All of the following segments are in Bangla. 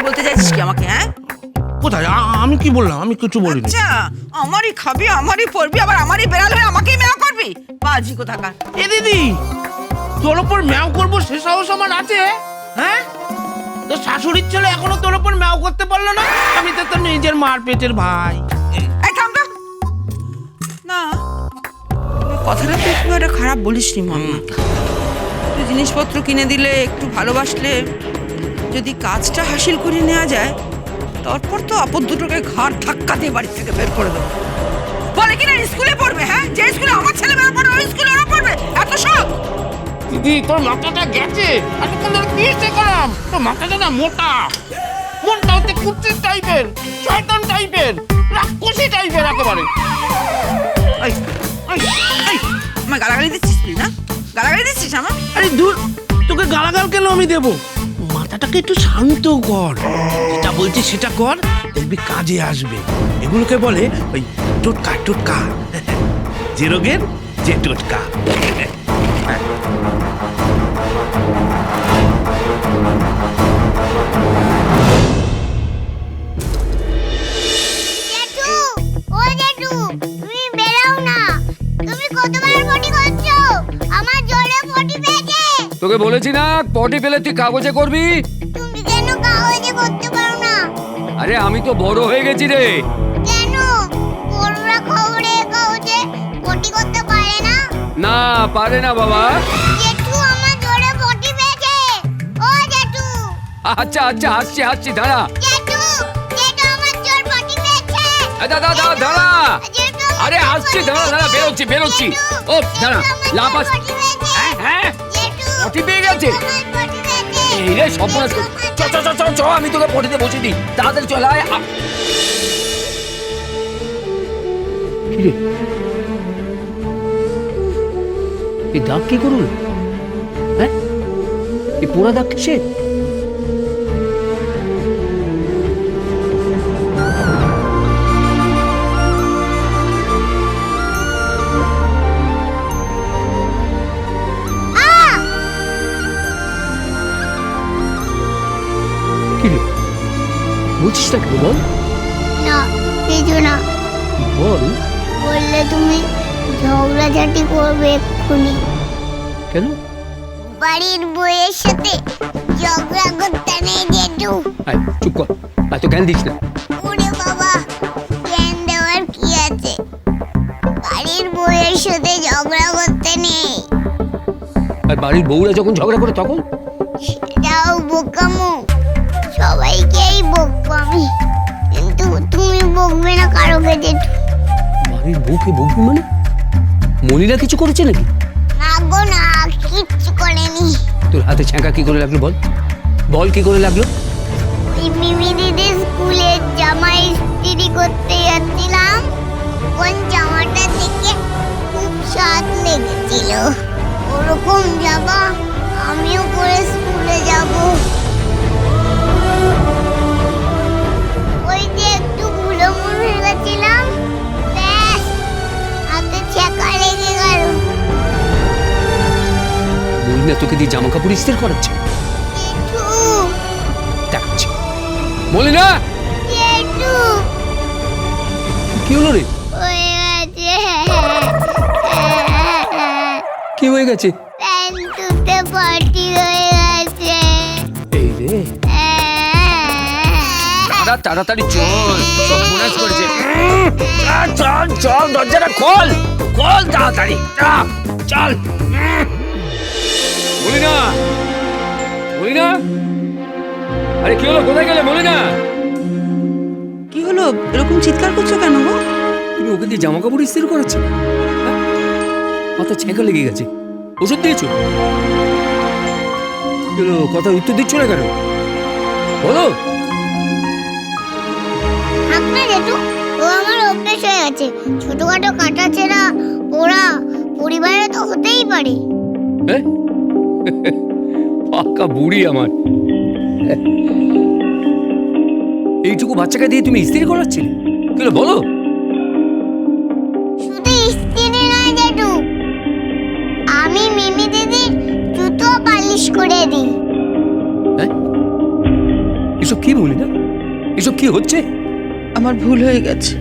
বলতে চাইছিস কি আমাকে? হ্যাঁ, কোথায়? আমি কি বললাম? আমি কিছু বলিনি। আচ্ছা, আমারই খাবি, আমারই পড়বি, আবার আমারই বেড়াল হয়ে আমাকেই ম্যাও করবি? বাজি কোথাকার। এ দিদি, তোর ওপর ম্যাও করবো সে সাহস আমার আছে? হ্যাঁ, তোর শাশুড়ির ছেলে এখনো তোর ওপর ম্যাও করতে পারলো না। আমি তো তোর নিজের মার পেটের ভাই। এই থাম তো। না, কথাটা তো একটু একটা খারাপ বলিস নি মাম্মা। একটু জিনিসপত্র কিনে দিলে, একটু ভালোবাসলে, যদি কাজটা হাসিল করে নেওয়া যায়, তারপর তো আপদ দুটোকে ঘাড় ধাক্কা দিয়ে বাড়ি থেকে বের করে দেবো। বলে কিনা স্কুলে পড়বে? হ্যাঁ, যে স্কুলে আমার ছেলে মেয়ে পড়ে ওই স্কুলে ওরা পড়বে? এত সব? দিদি, তোর মাথাটা গেছে। এতক্ষণ ধরে পিএসএ করাম। তোর মাথাটা না মোটা, মনটা হচ্ছে কুচ্ছির টাইপের, শয়তান টাইপের, রাক্ষসী টাইপের একেবারে। আমার গালাগালি দিচ্ছিস তুই? না, গালাগালি দিচ্ছিস আমার? আরে দূর, তোকে গালাগাল কেন আমি দেবো? মাথাটাকে একটু শান্ত কর, যেটা বলছি সেটা কর, দেখবি কাজে আসবে। এগুলোকে বলে ওই টোটকা টোটকা, যে রোগের যে টোটকা। জেঠু, ও জেঠু, তুমি বেরাও না। তুমি কতবার পটি করছো? আমার জোরে পটি পেয়েছে। তোকে বলেছি না, পটি পেলে তুই কাগজে করবি। তুমি কেন কাগজে করতে পারো না? আরে আমি তো বড় হয়ে গেছি রে। কেন বড়রা খবরে কাগজে পটি করতে পারে না? না, পারে না বাবা। জেঠু, আমার জোরে পটি পেয়েছে। ও জেঠু, আচ্ছা আচ্ছা, আসছি দাঁড়া। জেঠু, জেঠু, আমার জোর পটি পেয়েছে। দাঁড়া দাঁড়া। জেঠু, আরে আসছি, দাঁড়া, বেরোচ্ছি। ও দাঁড়া, লাপাস। হ্যাঁ, জেঠু, পটি পেয়ে গেছে। আমার পটি পেয়েছে। এই রে সর্বনাশ। চ, আমি তোকে পটিতে বসে দিই। তাড়াতাড়ি চল আয়। কি রে, এই দাগ কি করুন? হ্যাঁ, এই পোড়া দাগ কিসের? কি রে, বুঝছিস না কেন? বল না, কিছু না। বল। বললে তুমি ঝগড়াঝাটি করবে এক্ষুনি। কেন? বাড়ির বইয়ের সাথে ঝগড়া করতে নেই জেঠু। আয় চুপ কর, এত জ্ঞান দিস না। ওরে বাবা, জ্ঞান দেওয়ার কি আছে? বাড়ির বইয়ের সাথে ঝগড়া করতে নেই। আর বাড়ির বউরা যখন ঝগড়া করে তখন? সেটাও বোকামো, সবাইকেই বকবো আমি, কিন্তু তুমি বকবে না কারোকে জেঠু। বাড়ির বউকে বকবি মানে? মনিরা কিছু করেছে নাকি? না গো না, কিচ্ছু করেনি। তোর হাতে ছ্যাঁকা কি করে লাগলো? বল বল, কি করে লাগলো? ওই মিমি দিদি স্কুলের জামা ইস্ত্রি করতে যাচ্ছিলাম, কোন জামাটা দেখে খুব স্বাদ লেগেছিল। ওরকম জামা আমিও পরে স্কুলে যাব। ওই যে একটু বুড়ো হয়ে গেছিলাম, ব্যাস হাতে ছ্যাঁকা লেগে গেল। মনিরা তোকে দিয়ে জামা কাপড় ইস্ত্রি করাচ্ছে? জেঠু, দেখাচ্ছি। মনিরা, জেঠু, কি হলো রে? হয়ে গেছে। কি হয়ে গেছে? প্যান্টুতে পটি হয়ে গেছে। এই রে, তাড়াতাড়ি চল, সর্বনাশ করেছে। চল, দরজাটা খোল তাড়াতাড়ি, চল। মনিরা, আরে কি হলো? কোথায় গেলে মনিরা? কি হলো? এরকম চিৎকার করছো কেন গো? তুমি ওকে দিয়ে জামা কাপড় ইস্ত্রি করাচ্ছ? মাথা ছ্যাঁকা লেগে গেছে, ওষুধ দিয়েছো? চলো, কথা উত্তর দিচ্ছ না কেন? বলো। আপনার জেঠু, ও আমার অভ্যেস হয়ে গেছে। ছোটখাটো কাটা ছেঁড়া পোড়া পরিবারে তো হতেই পারে। হ্যাঁ, পাকা বুড়ি আমার। এইটুকু বাচ্চাকে দিয়ে তুমি ইস্ত্রি করাচ্ছিলে? কি হলো বলো? শুধু ইস্ত্রি নয় জেঠু, আমি মিমি দিদির জুতো পালিশ করে দিই। হ্যাঁ, এসব কি বলি না, এসব কি হচ্ছে? আমার ভুল হয়ে গেছে।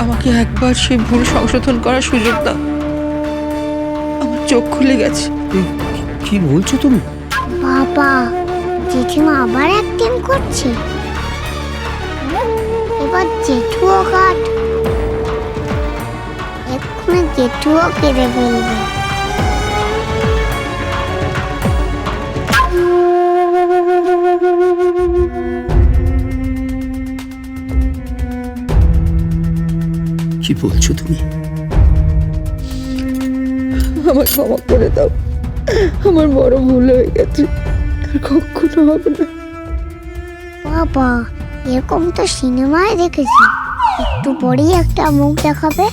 আমাকে একবার সেই ভুল সংশোধন করার সুযোগ দাও। আমার চোখ খুলে গেছে। কি বলছো তুমি? বাবা, জেঠিমা আবার অ্যাক্টিং করছে। এবার জেঠুও কাট, এক্ষুনি জেঠুও কেঁদে ফেলবে। কি বলছো তুমি? আমার ক্ষমা করে দাও, আমার বড় ভুল হয়ে গেছে, আর কখনো হবে না। বাবা, এরকম তো সিনেমায় দেখেছি, একটু পরেই একটা মুখ দেখাবে,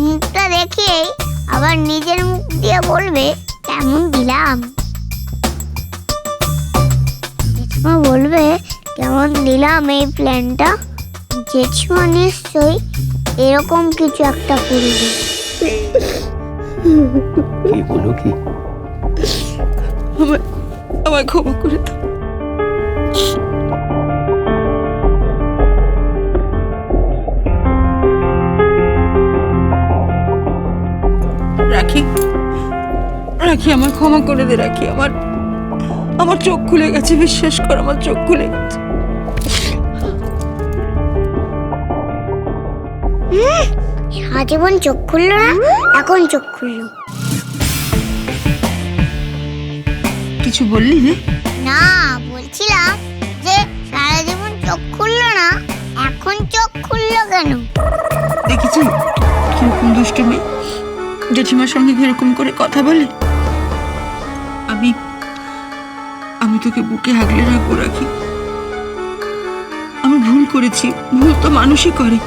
মুখটা দেখে আবার নিজের মুখ দিয়ে বলবে কেমন দিলাম। জেঠিমা বলবে কেমন দিলাম এই প্ল্যানটা। জেঠিমা নিশ্চয়ই এরকম কিছু একটা করবে। কি বলো কি? আমায় ক্ষমা করে দাও। রাখি, রাখি, আমার ক্ষমা করে দে রাখি। আমার চোখ খুলে গেছে, বিশ্বাস কর, আমার চোখ খুলে গেছে। সারা জীবন চোখ খুললো না, এখন চোখ খুললো। কিছু বললি রে? না, বলছিলাম যে সারা জীবন চোখ খুললো না, এখন চোখ খুললো কেন? দেখেছি কিরকম দুষ্টু মেয়ে, জেঠিমার সঙ্গে কিরকম করে কথা বলে। আমি তোকে বুকে আগলে রাখবো রাখি। আমি ভুল করেছি, ভুল তো মানুষই করে।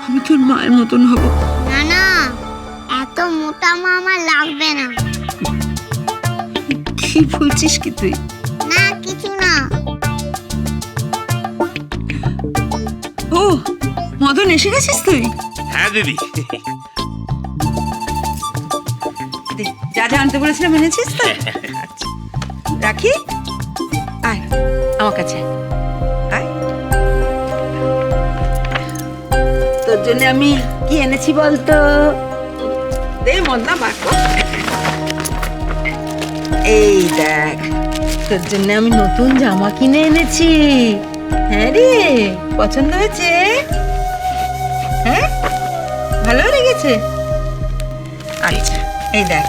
আমি তোর মায়ের মতন হব। না না, এত মোটা মা আমার লাগবে না। কি বলছিস কি তুই? না, কিছু না। ও মদন, এসে গেছিস তুই? হ্যাঁ দিদি। দে, যা যা আনতে বলেছিলাম এনেছিস তো? রাখি, আয় আমার কাছে আয়। তোর জন্য আমি কি এনেছি বলতো? দে মদনা বাঁকো। এই দেখ, তোর জন্য আমি নতুন জামা কিনে এনেছি। হ্যাঁ রে, পছন্দ হয়েছে? হ্যাঁ, ভালো লেগেছে? আচ্ছা, এই দেখ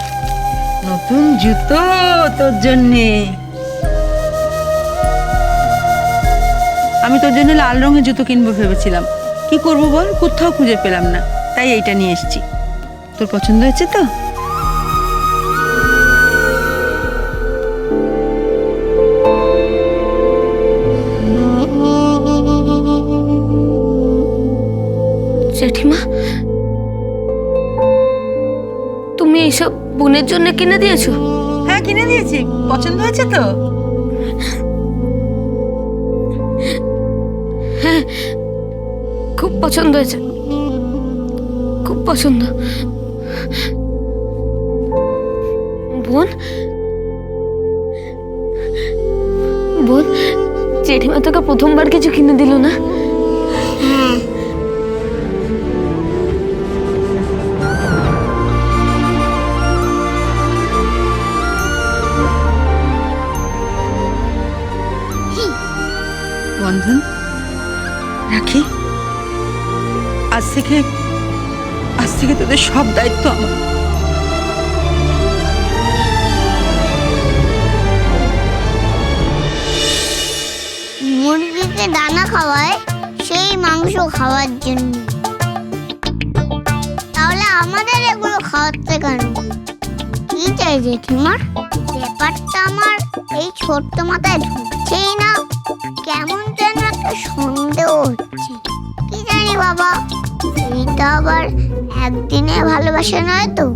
নতুন জুতো তোর জন্যে। আমি তোর জন্য লাল রঙের জুতো কিনবো ভেবেছিলাম, কি করবো বল, কোথাও খুঁজে পেলাম না, তাই এইটা নিয়ে এসেছি। তোর পছন্দ হয়েছে তো? জেঠিমা, তুমি এইসব বোনের জন্য কিনে দিয়েছো? হ্যাঁ, কিনে দিয়েছি। পছন্দ হয়েছে তো? হ্যাঁ, খুব পছন্দ হয়েছে, খুব পছন্দ। বোন, বোন, জেঠিমা তোকে প্রথমবার কিছু কিনে দিল না? হ্যাঁ, বন্ধন, রাখি, আজ থেকে তোদের সব দায়িত্ব আমার। মুরগিকে দানা খাওয়ায় সেই মাংস খাওয়ার জন্য, তাহলে আমাদের এগুলো খাওয়াতে কেন? কি চাই জেঠিমার? ব্যাপারটা আমার এই ছোট্ট মাথায় ঢুকছেই না, কেমন যেন একটা সন্দেহ হচ্ছে। কি জানি বাবা, এইটা আবার একদিনে ভালোবাসা নয় তো?